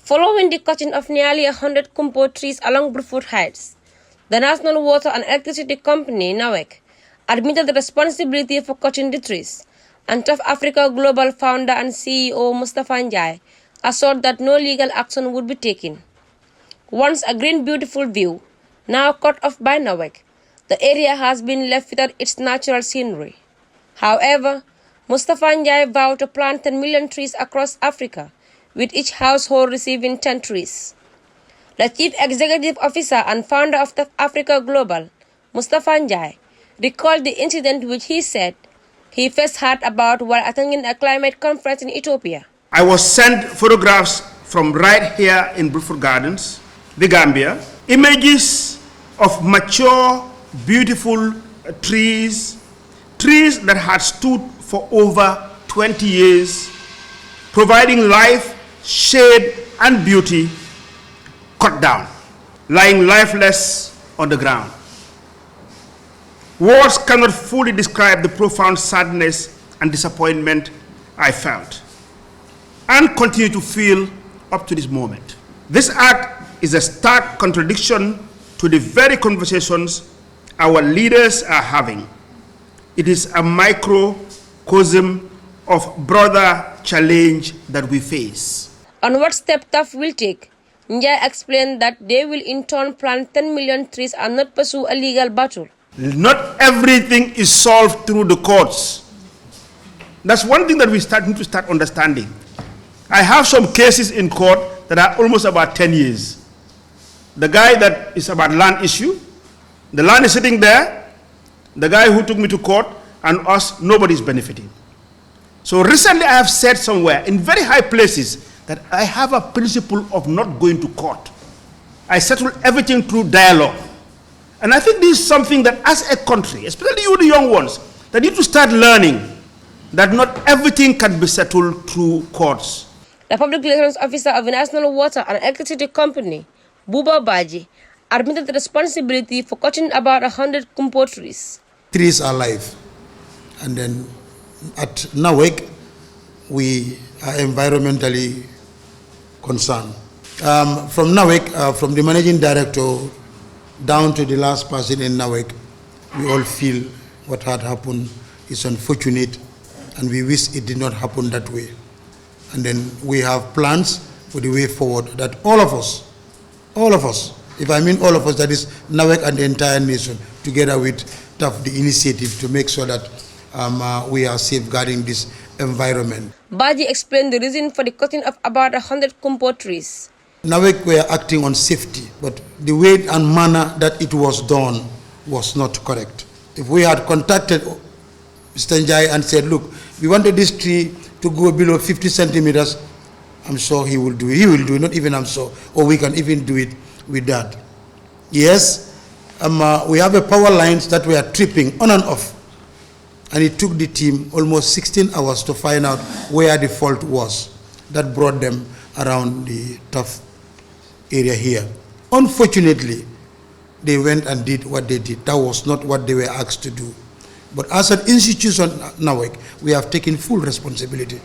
Following the cutting of nearly 100 kumpo trees along Brufut Heights, the National Water and Electricity Company, NAWEC, admitted the responsibility for cutting the trees, and Taf Global founder and CEO Mustafa Njai assured that no legal action would be taken. Once a green beautiful view, now cut off by NAWEC, the area has been left without its natural scenery. However, Mustafa Njai vowed to plant 10 million trees across Africa, with each household receiving 10 trees. The Chief Executive Officer and founder of Taf Global, Mustafa Njai, recalled the incident which he said he first heard about while attending a climate conference in Ethiopia. I was sent photographs from right here in Brufut Gardens, the Gambia, images of mature, beautiful trees that had stood for over 20 years, providing life, shade, and beauty, cut down, lying lifeless on the ground. Words cannot fully describe the profound sadness and disappointment I felt and continue to feel up to this moment. This act is a stark contradiction to the very conversations our leaders are having. It is a microcosm of broader challenge that we face. On what step Taf will take, Njai explained that they will in turn plant 10 million trees and not pursue a legal battle. Not everything is solved through the courts. That's one thing that we need to start understanding. I have some cases in court that are almost about 10 years. The guy that is about land issue, the land is sitting there, the guy who took me to court, and us, nobody's benefiting. So recently I have said somewhere in very high places that I have a principle of not going to court. I settle everything through dialogue. And I think this is something that as a country, especially you the young ones, that need to start learning that not everything can be settled through courts. The Public Relations Officer of the National Water and Electricity Company, Buba Baji, admitted the responsibility for cutting about 100 kumpo trees. Trees are life. And then at NAWEC, we are environmentally concerned. From NAWEC, from the managing director down to the last person in NAWEC, we all feel what had happened is unfortunate, and we wish it did not happen that way. And then we have plans for the way forward that all of us, if I mean all of us, that is NAWEC and the entire nation, together with Taf, the initiative to make sure that we are safeguarding this environment. Baji explained the reason for the cutting of about 100 kumpo trees. NAWEC were acting on safety, but the way and manner that it was done was not correct. If we had contacted Mr. Njai and said, look, we wanted this tree to go below 50 centimeters, I'm sure he will do it. He will do it, not even I'm sure, or we can even do it with that. Yes, we have a power lines that we are tripping on and off. And it took the team almost 16 hours to find out where the fault was. That brought them around the Taf area here. Unfortunately, they went and did what they did. That was not what they were asked to do. But as an institution, NAWEC, we have taken full responsibility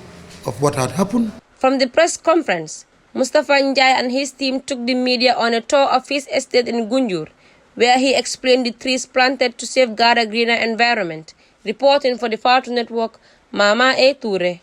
of what had happened. From the press conference, Mustafa Njai and his team took the media on a tour of his estate in Gunjur, where he explained the trees planted to safeguard a greener environment. Reporting for the Fatu Network, Mama A. Toure.